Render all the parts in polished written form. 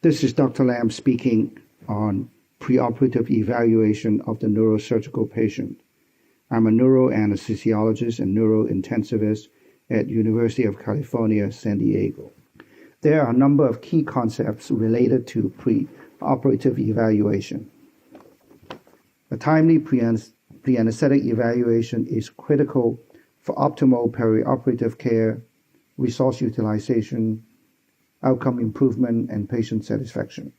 This is Dr. Lam speaking on preoperative evaluation of the neurosurgical patient. I'm a neuroanesthesiologist and neurointensivist at University of California, San Diego. There are a number of key concepts related to preoperative evaluation. A timely pre-anesthetic evaluation is critical for optimal perioperative care, resource utilization, outcome improvement, and patient satisfaction.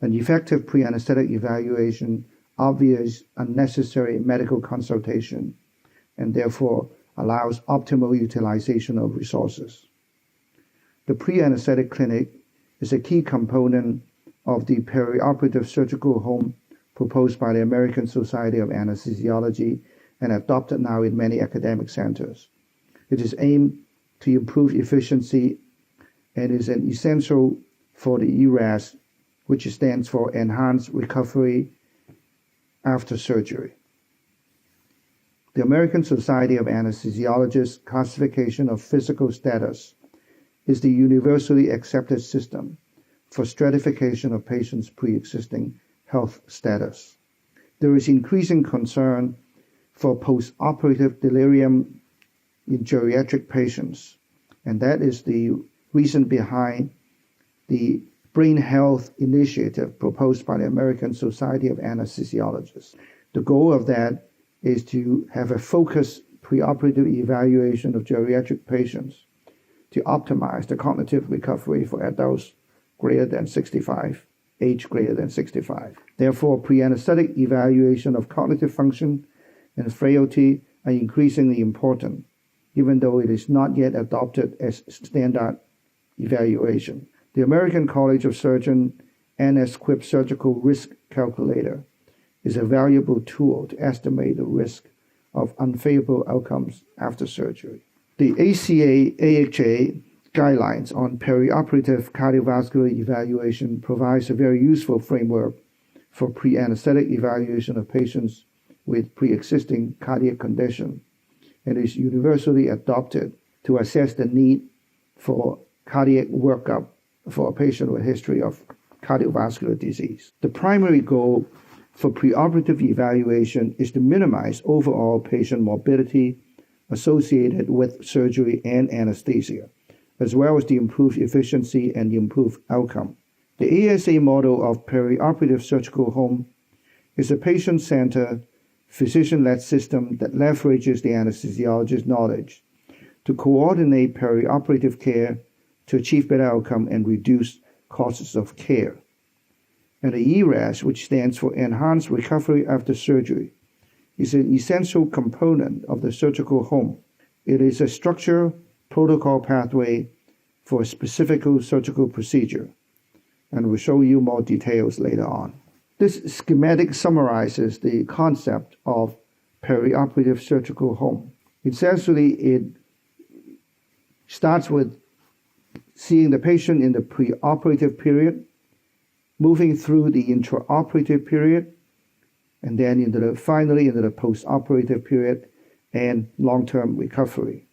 An effective pre-anesthetic evaluation obviates unnecessary medical consultation and therefore allows optimal utilization of resources. The pre-anesthetic clinic is a key component of the perioperative surgical home proposed by the American Society of Anesthesiology and adopted now in many academic centers. It is aimed to improve efficiency and is an essential for the ERAS, which stands for Enhanced Recovery After Surgery. The American Society of Anesthesiologists classification of physical status is the universally accepted system for stratification of patients' pre-existing health status. There is increasing concern for post-operative delirium in geriatric patients, and that is the reason behind the Brain Health Initiative proposed by the American Society of Anesthesiologists. The goal of that is to have a focused preoperative evaluation of geriatric patients to optimize the cognitive recovery for adults greater than 65, age greater than 65. Therefore, pre-anesthetic evaluation of cognitive function and frailty are increasingly important, even though it is not yet adopted as standard evaluation. The American College of Surgeons NSQIP Surgical Risk Calculator is a valuable tool to estimate the risk of unfavorable outcomes after surgery. The ACA-AHA guidelines on perioperative cardiovascular evaluation provides a very useful framework for pre-anesthetic evaluation of patients with pre-existing cardiac condition and is universally adopted to assess the need for cardiac workup for a patient with a history of cardiovascular disease. The primary goal for preoperative evaluation is to minimize overall patient morbidity associated with surgery and anesthesia, as well as to improve efficiency and improve outcome. The ASA model of perioperative surgical home is a patient-centered, physician-led system that leverages the anesthesiologist's knowledge to coordinate perioperative care to achieve better outcome and reduce costs of care. And the ERAS, which stands for Enhanced Recovery After Surgery, is an essential component of the surgical home. It is a structured protocol pathway for a specific surgical procedure, and we'll show you more details later on. This schematic summarizes the concept of perioperative surgical home. Essentially, it starts with seeing the patient in the preoperative period, moving through the intraoperative period, and then finally into the postoperative period and long-term recovery.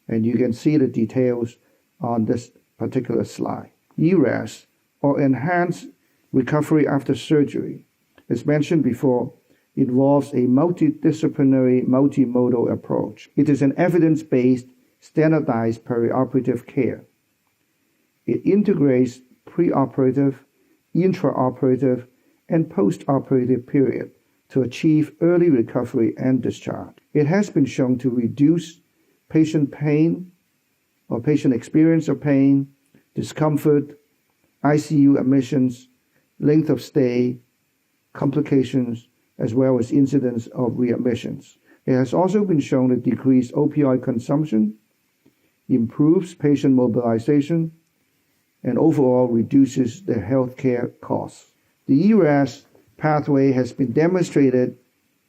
And you can see the details on this particular slide. ERAS, or Enhanced Recovery After Surgery, as mentioned before, involves a multidisciplinary, multimodal approach. It is an evidence-based, standardized perioperative care. It integrates preoperative, intraoperative, and postoperative period to achieve early recovery and discharge. It has been shown to reduce patient pain or patient experience of pain, discomfort, ICU admissions, length of stay, complications, as well as incidence of readmissions. It has also been shown to decrease opioid consumption, improves patient mobilization, and overall reduces the healthcare costs. The ERAS pathway has been demonstrated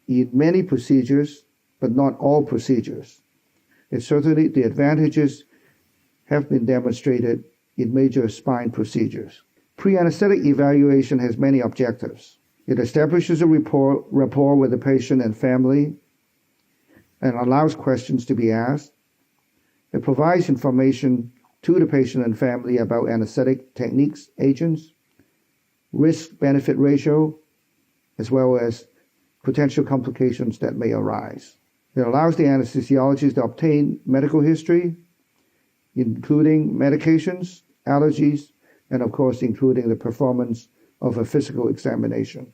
in many procedures, but not all procedures. And certainly the advantages have been demonstrated in major spine procedures. Pre-anesthetic evaluation has many objectives. It establishes a rapport with the patient and family and allows questions to be asked. It provides information to the patient and family about anesthetic techniques, agents, risk-benefit ratio, as well as potential complications that may arise. It allows the anesthesiologist to obtain medical history, including medications, allergies, and of course including the performance of a physical examination.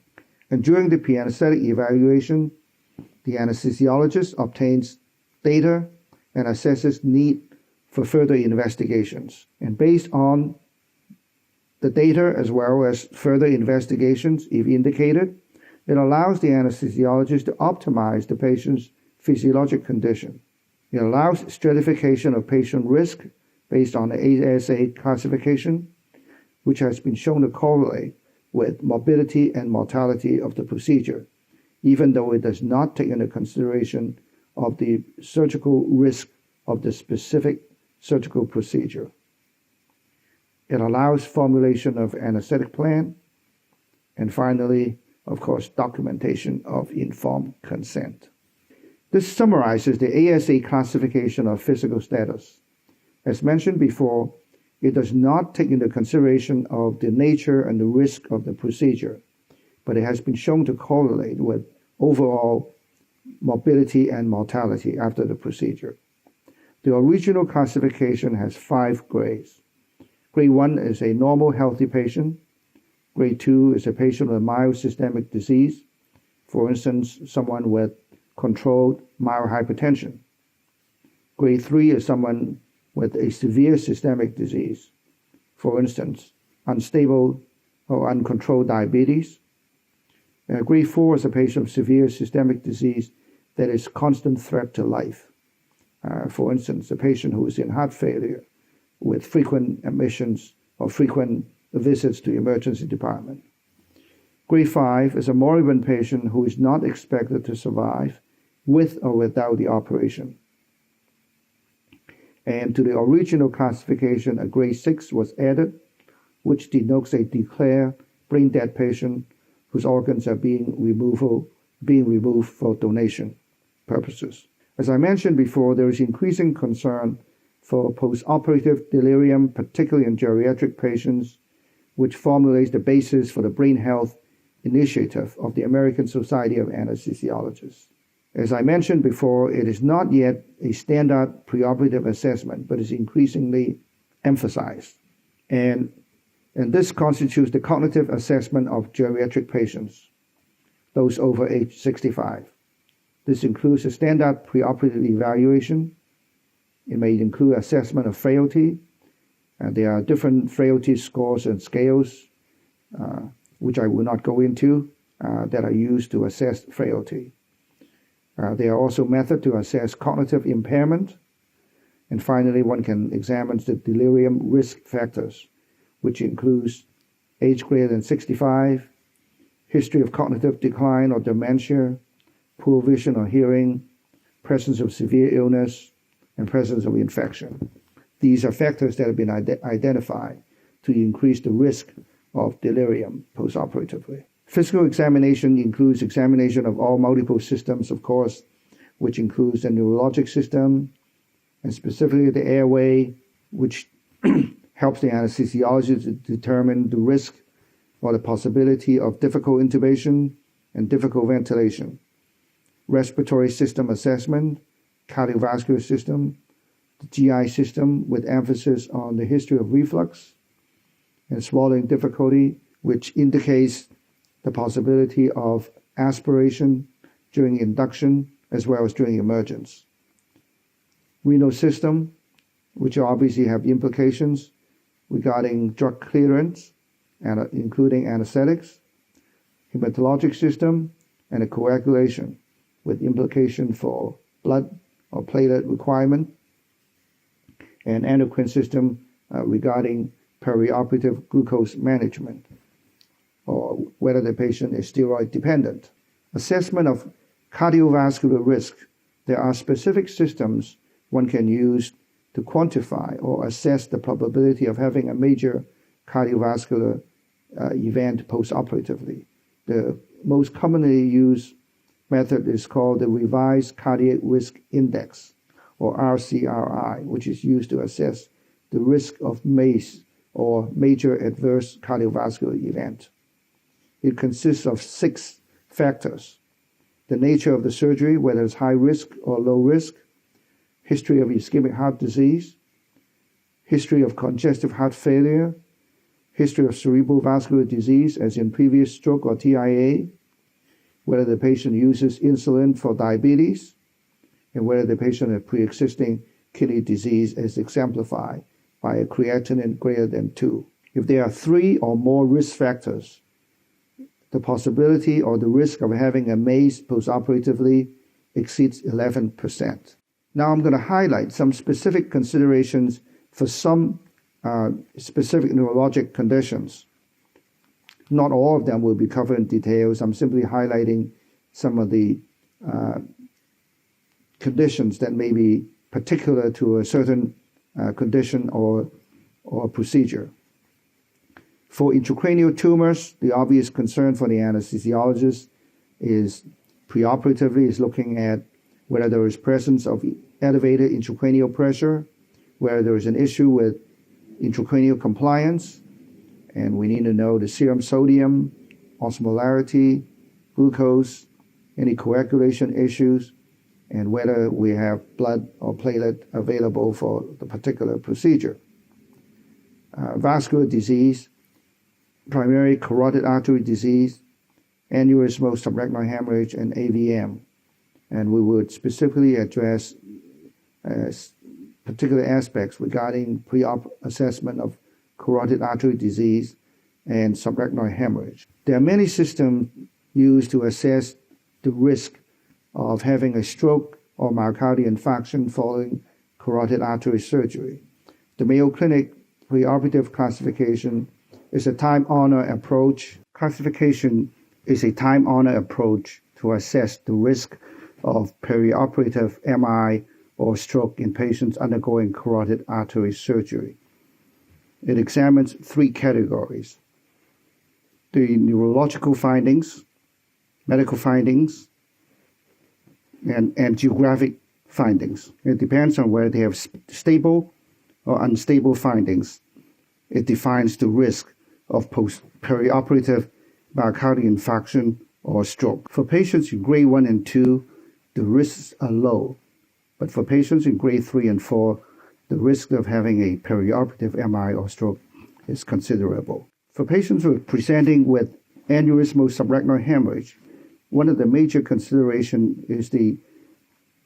And during the pre-anesthetic evaluation, the anesthesiologist obtains data and assesses need for further investigations. And based on the data as well as further investigations, if indicated, it allows the anesthesiologist to optimize the patient's physiologic condition. It allows stratification of patient risk based on the ASA classification, which has been shown to correlate with morbidity and mortality of the procedure, even though it does not take into consideration of the surgical risk of the specific surgical procedure. It allows formulation of anesthetic plan, and finally, of course, documentation of informed consent. This summarizes the ASA classification of physical status. As mentioned before, it does not take into consideration of the nature and the risk of the procedure, but it has been shown to correlate with overall morbidity and mortality after the procedure. The original classification has 5 grades. Grade 1 is a normal, healthy patient. Grade 2 is a patient with a mild systemic disease, for instance, someone with controlled mild hypertension. Grade 3 is someone with a severe systemic disease, for instance, unstable or uncontrolled diabetes. Grade 4 is a patient with severe systemic disease that is constant threat to life. For instance, a patient who is in heart failure with frequent admissions or frequent visits to the emergency department. Grade 5 is a moribund patient who is not expected to survive with or without the operation. And to the original classification, a grade 6 was added, which denotes a declared brain dead patient whose organs are being removed for donation purposes. As I mentioned before, there is increasing concern for postoperative delirium, particularly in geriatric patients, which formulates the basis for the Brain Health Initiative of the American Society of Anesthesiologists. As I mentioned before, it is not yet a standard preoperative assessment, but is increasingly emphasized. And this constitutes the cognitive assessment of geriatric patients, those over age 65. This includes a standard preoperative evaluation. It may include assessment of frailty. There are different frailty scores and scales, which I will not go into, that are used to assess frailty. There are also methods to assess cognitive impairment. And finally, one can examine the delirium risk factors, which includes age greater than 65, history of cognitive decline or dementia, poor vision or hearing, presence of severe illness, and presence of infection. These are factors that have been identified to increase the risk of delirium postoperatively. Physical examination includes examination of all multiple systems, of course, which includes the neurologic system, and specifically the airway, which helps the anesthesiologist to determine the risk or the possibility of difficult intubation and difficult ventilation. Respiratory system assessment, cardiovascular system, the GI system with emphasis on the history of reflux and swallowing difficulty, which indicates the possibility of aspiration during induction as well as during emergence. Renal system, which obviously have implications regarding drug clearance, and including anesthetics, hematologic system, and a coagulation with implication for blood or platelet requirement, and endocrine system regarding perioperative glucose management, or whether the patient is steroid dependent. Assessment of cardiovascular risk. There are specific systems one can use to quantify or assess the probability of having a major cardiovascular event postoperatively. The most commonly used method is called the Revised Cardiac Risk Index, or RCRI, which is used to assess the risk of MACE, or major adverse cardiovascular event. It consists of 6 factors: the nature of the surgery, whether it's high risk or low risk, history of ischemic heart disease, history of congestive heart failure, history of cerebral vascular disease, as in previous stroke or TIA, whether the patient uses insulin for diabetes, and whether the patient has pre-existing kidney disease, as exemplified by a creatinine greater than 2. If there are 3 or more risk factors, the possibility or the risk of having a MACE postoperatively exceeds 11%. Now I'm going to highlight some specific considerations for some specific neurologic conditions. Not all of them will be covered in details. I'm simply highlighting some of the conditions that may be particular to a certain condition or procedure. For intracranial tumors, the obvious concern for the anesthesiologist is preoperatively is looking at whether there is presence of elevated intracranial pressure, whether there is an issue with intracranial compliance, and we need to know the serum sodium, osmolarity, glucose, any coagulation issues, and whether we have blood or platelet available for the particular procedure. Vascular disease, primary carotid artery disease, aneurysmal subarachnoid hemorrhage, and AVM. And we would specifically address particular aspects regarding pre-op assessment of carotid artery disease and subarachnoid hemorrhage. There are many systems used to assess the risk of having a stroke or myocardial infarction following carotid artery surgery. The Mayo Clinic preoperative classification is a time-honored approach. Classification is a time-honored approach to assess the risk of perioperative MI or stroke in patients undergoing carotid artery surgery. It examines 3 categories: the neurological findings, medical findings, and geographic findings. It depends on whether they have stable or unstable findings. It defines the risk of perioperative myocardial infarction or stroke. For patients in grade 1 and 2, the risks are low, but for patients in grade 3 and 4, the risk of having a perioperative MI or stroke is considerable. For patients who are presenting with aneurysmal subarachnoid hemorrhage, one of the major considerations is the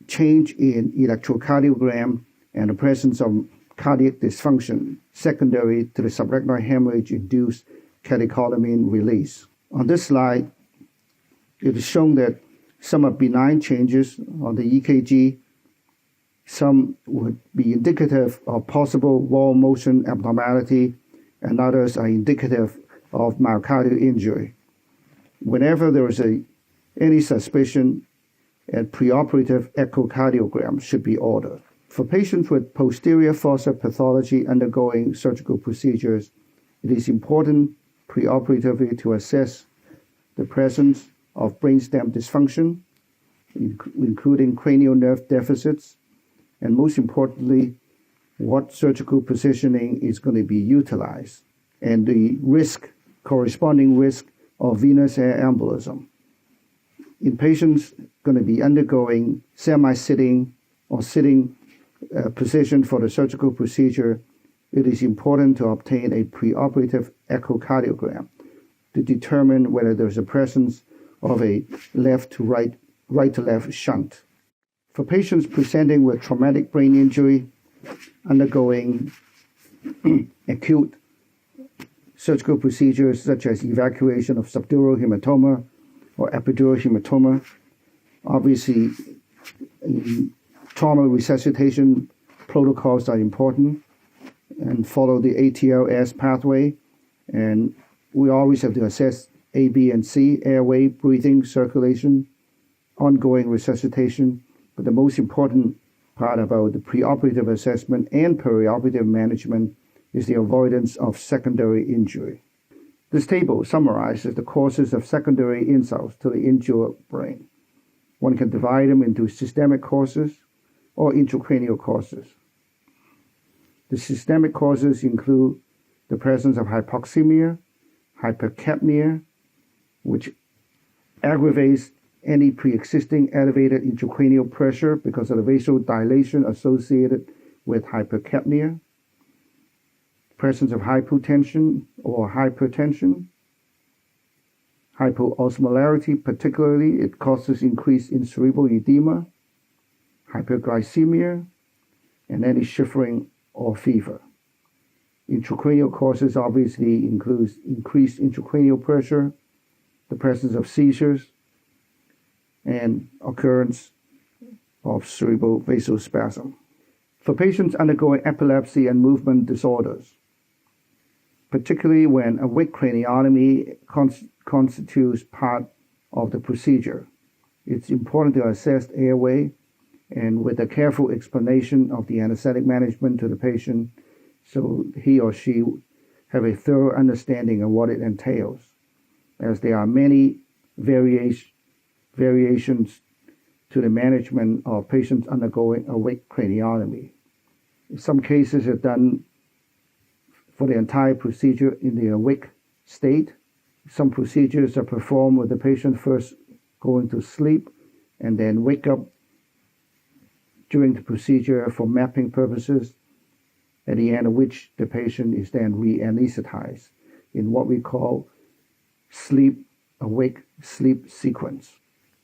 change in electrocardiogram and the presence of cardiac dysfunction secondary to the subarachnoid hemorrhage-induced catecholamine release. On this slide, it is shown that some are benign changes on the EKG, some would be indicative of possible wall motion abnormality, and others are indicative of myocardial injury. Whenever there is any suspicion, a preoperative echocardiogram should be ordered. For patients with posterior fossa pathology undergoing surgical procedures, it is important preoperatively to assess the presence of brainstem dysfunction, including cranial nerve deficits, and most importantly, what surgical positioning is going to be utilized, and the corresponding risk of venous air embolism. In patients going to be undergoing semi-sitting or sitting position for the surgical procedure, it is important to obtain a preoperative echocardiogram to determine whether there's a presence of a left to left shunt. For patients presenting with traumatic brain injury, undergoing acute surgical procedures such as evacuation of subdural hematoma or epidural hematoma, obviously trauma resuscitation protocols are important and follow the ATLS pathway. And we always have to assess A, B, and C, airway, breathing, circulation, ongoing resuscitation. But the most important part about the preoperative assessment and perioperative management is the avoidance of secondary injury. This table summarizes the causes of secondary insults to the injured brain. One can divide them into systemic causes or intracranial causes. The systemic causes include the presence of hypoxemia, hypercapnia, which aggravates any pre-existing elevated intracranial pressure because of the vasodilation associated with hypercapnia, presence of hypotension or hypertension, hypoosmolarity, particularly it causes increase in cerebral edema, hyperglycemia, and any shivering or fever. Intracranial causes obviously includes increased intracranial pressure, the presence of seizures, and occurrence of cerebral vasospasm. For patients undergoing epilepsy and movement disorders, particularly when awake craniotomy constitutes part of the procedure, it's important to assess airway and with a careful explanation of the anesthetic management to the patient so he or she have a thorough understanding of what it entails, as there are many variations to the management of patients undergoing awake craniotomy. Some cases are done for the entire procedure in the awake state. Some procedures are performed with the patient first going to sleep and then wake up during the procedure for mapping purposes, at the end of which the patient is then re-anesthetized in what we call sleep-awake sleep sequence.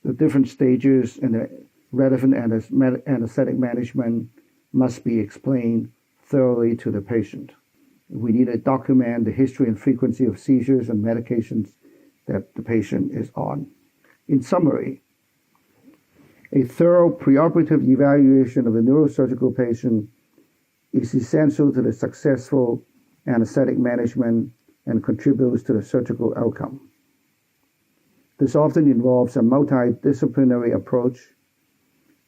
The different stages and the relevant anesthetic management must be explained thoroughly to the patient. We need to document the history and frequency of seizures and medications that the patient is on. In summary, a thorough preoperative evaluation of a neurosurgical patient is essential to the successful anesthetic management and contributes to the surgical outcome. This often involves a multidisciplinary approach,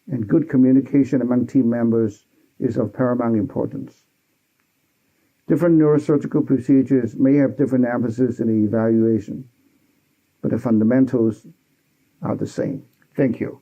and good communication among team members is of paramount importance. Different neurosurgical procedures may have different emphasis in the evaluation, but the fundamentals are the same. Thank you.